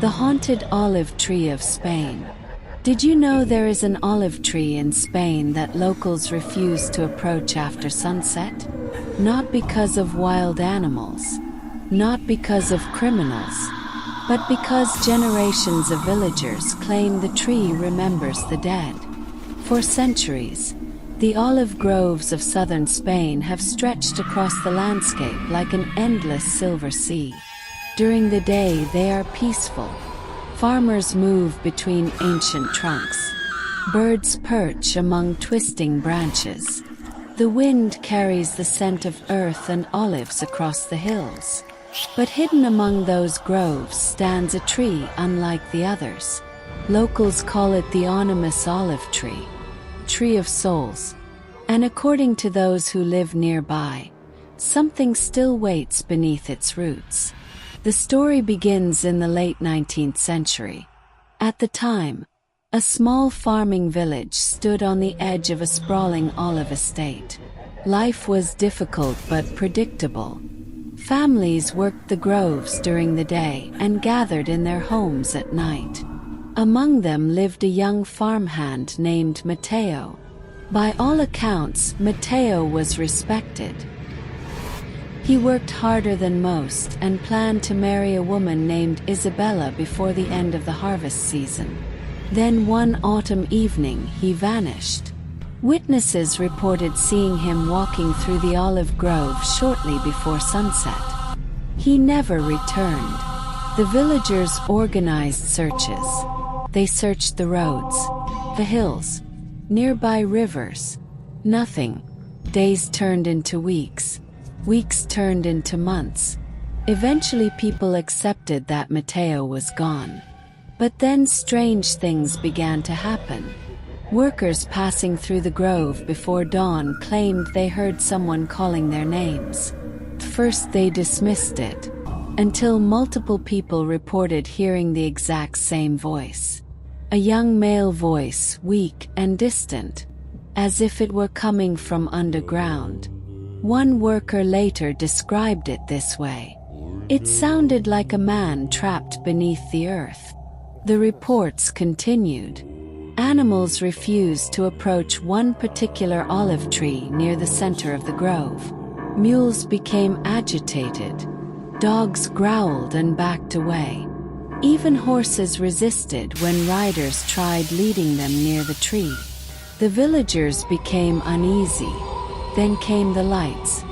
The haunted olive tree of Spain. Did you know there is an olive tree in Spain that locals refuse to approach after sunset? Not because of wild animals, not because of criminals, but because generations of villagers claim the tree remembers the dead. For centuries, the olive groves of southern Spain have stretched across the landscape like an endless silver sea. During the day they are peaceful. Farmers move between ancient trunks. Birds perch among twisting branches. The wind carries the scent of earth and olives across the hills. But hidden among those groves stands a tree unlike the others. Locals call it the Ánimas Olive Tree, Tree of Souls. And according to those who live nearby, something still waits beneath its roots. The story begins in the late 19th century. At the time, a small farming village stood on the edge of a sprawling olive estate. Life was difficult but predictable. Families worked the groves during the day and gathered in their homes at night. Among them lived a young farmhand named Mateo. By all accounts, Mateo was respected. He worked harder than most and planned to marry a woman named Isabella before the end of the harvest season. Then one autumn evening he vanished. Witnesses reported seeing him walking through the olive grove shortly before sunset. He never returned. The villagers organized searches. They searched the roads, the hills, nearby rivers. Nothing. Days turned into weeks. Weeks turned into months. Eventually people accepted that Mateo was gone. But then strange things began to happen. Workers passing through the grove before dawn claimed they heard someone calling their names. First they dismissed it, until multiple people reported hearing the exact same voice. A young male voice, weak and distant, as if it were coming from underground. One worker later described it this way. It sounded like a man trapped beneath the earth. The reports continued. Animals refused to approach one particular olive tree near the center of the grove. Mules became agitated. Dogs growled and backed away. Even horses resisted when riders tried leading them near the tree. The villagers became uneasy. Then came the lights.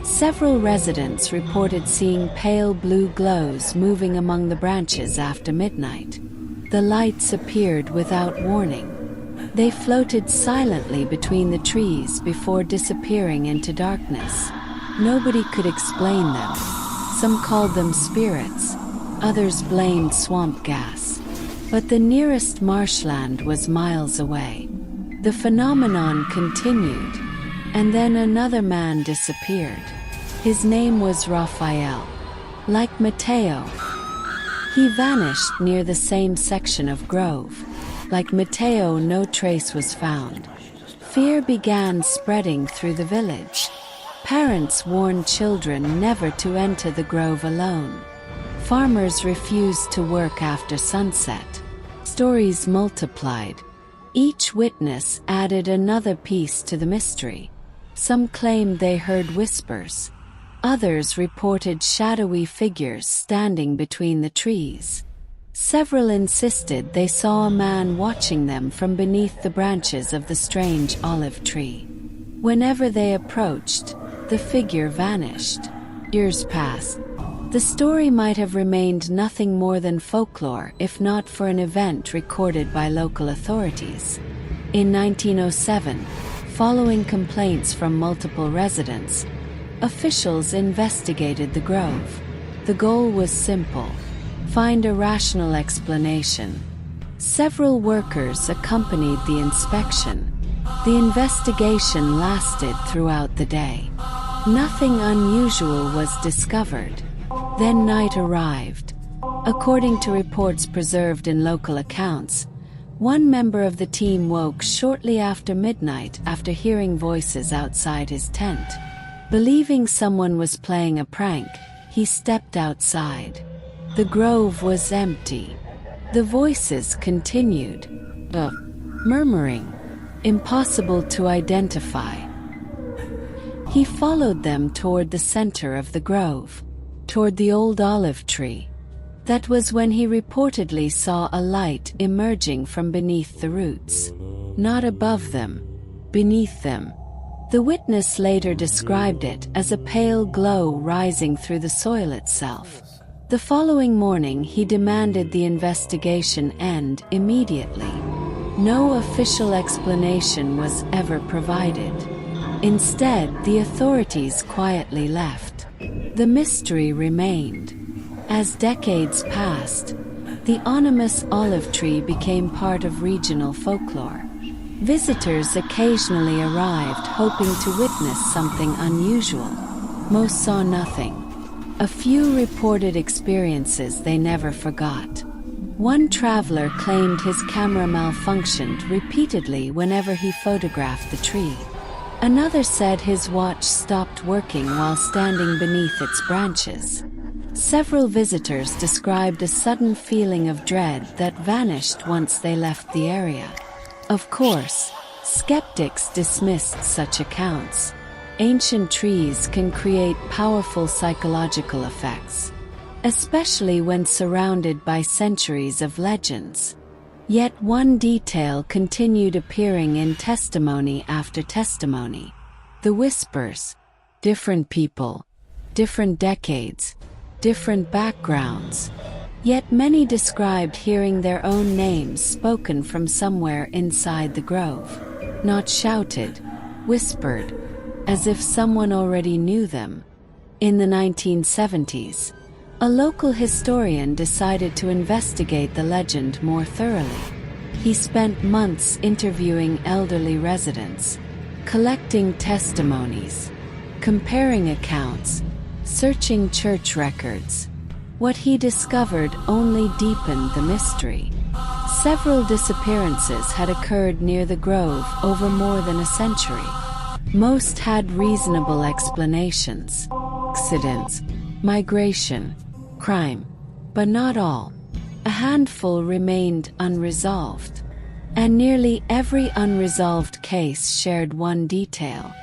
Several residents reported seeing pale blue glows moving among the branches after midnight. The lights appeared without warning. They floated silently between the trees before disappearing into darkness. Nobody could explain them. Some called them spirits, others blamed swamp gas. But the nearest marshland was miles away. The phenomenon continued, and then another man disappeared. His name was Rafael. Like Mateo, he vanished near the same section of grove. Like Mateo, no trace was found. Fear began spreading through the village. Parents warned children never to enter the grove alone. Farmers refused to work after sunset. Stories multiplied. Each witness added another piece to the mystery. Some claimed they heard whispers. Others reported shadowy figures standing between the trees. Several insisted they saw a man watching them from beneath the branches of the strange olive tree. Whenever they approached, the figure vanished. Years passed. The story might have remained nothing more than folklore if not for an event recorded by local authorities. In 1907, following complaints from multiple residents, officials investigated the grove. The goal was simple: find a rational explanation. Several workers accompanied the inspection. The investigation lasted throughout the day. Nothing unusual was discovered. Then night arrived. According to reports preserved in local accounts, one member of the team woke shortly after midnight after hearing voices outside his tent. Believing someone was playing a prank, he stepped outside. The grove was empty. The voices continued, murmuring, impossible to identify. He followed them toward the center of the grove, toward the old olive tree. That was when he reportedly saw a light emerging from beneath the roots. Not above them, beneath them. The witness later described it as a pale glow rising through the soil itself. The following morning he demanded the investigation end immediately. No official explanation was ever provided. Instead, the authorities quietly left. The mystery remained. As decades passed, the Ánimas Olive Tree became part of regional folklore. Visitors occasionally arrived hoping to witness something unusual. Most saw nothing. A few reported experiences they never forgot. One traveler claimed his camera malfunctioned repeatedly whenever he photographed the tree. Another said his watch stopped working while standing beneath its branches. Several visitors described a sudden feeling of dread that vanished once they left the area. Of course, skeptics dismissed such accounts. Ancient trees can create powerful psychological effects, especially when surrounded by centuries of legends. Yet one detail continued appearing in testimony after testimony. The whispers. Different people, different decades, different backgrounds. Yet many described hearing their own names spoken from somewhere inside the grove. Not shouted, whispered, as if someone already knew them. In the 1970s, a local historian decided to investigate the legend more thoroughly. He spent months interviewing elderly residents, collecting testimonies, comparing accounts, searching church records. What he discovered only deepened the mystery. Several disappearances had occurred near the grove over more than a century. Most had reasonable explanations: accidents, migration, crime. But not all. A handful remained unresolved. And nearly every unresolved case shared one detail.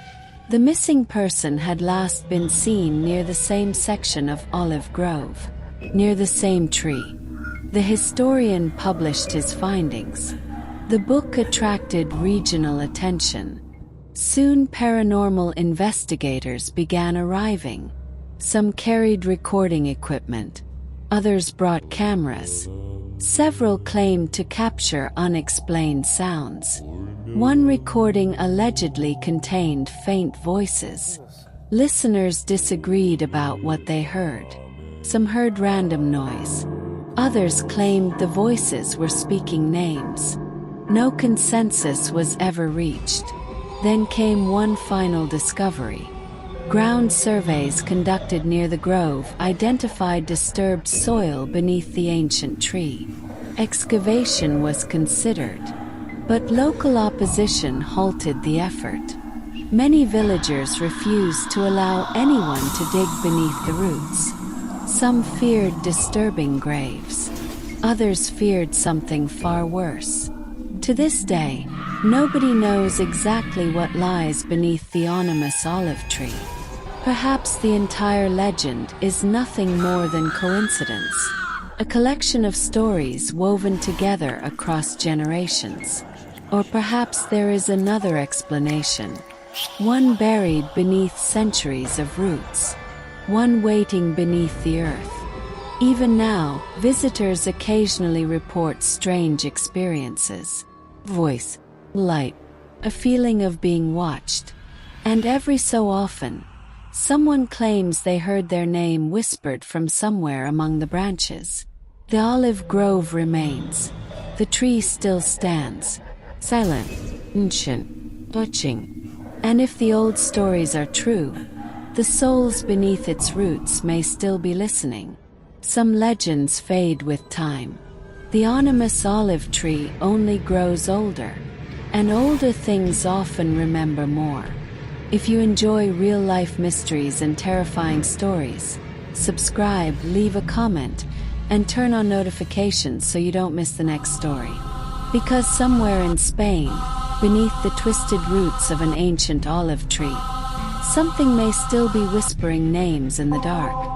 The missing person had last been seen near the same section of Olive Grove, near the same tree. The historian published his findings. The book attracted regional attention. Soon paranormal investigators began arriving. Some carried recording equipment. Others brought cameras. Several claimed to capture unexplained sounds. One recording allegedly contained faint voices. Listeners disagreed about what they heard. Some heard random noise. Others claimed the voices were speaking names. No consensus was ever reached. Then came one final discovery. Ground surveys conducted near the grove identified disturbed soil beneath the ancient tree. Excavation was considered, but local opposition halted the effort. Many villagers refused to allow anyone to dig beneath the roots. Some feared disturbing graves. Others feared something far worse. To this day, nobody knows exactly what lies beneath the Ánimas Olive Tree. Perhaps the entire legend is nothing more than coincidence, a collection of stories woven together across generations. Or perhaps there is another explanation, one buried beneath centuries of roots, one waiting beneath the earth. Even now, visitors occasionally report strange experiences. Voice, light, a feeling of being watched. And every so often, someone claims they heard their name whispered from somewhere among the branches. The olive grove remains. The tree still stands, silent, ancient, touching. And if the old stories are true, the souls beneath its roots may still be listening. Some legends fade with time. The Ánimas Olive Tree only grows older, and older things often remember more. If you enjoy real-life mysteries and terrifying stories, subscribe, leave a comment, and turn on notifications so you don't miss the next story. Because somewhere in Spain, beneath the twisted roots of an ancient olive tree, something may still be whispering names in the dark.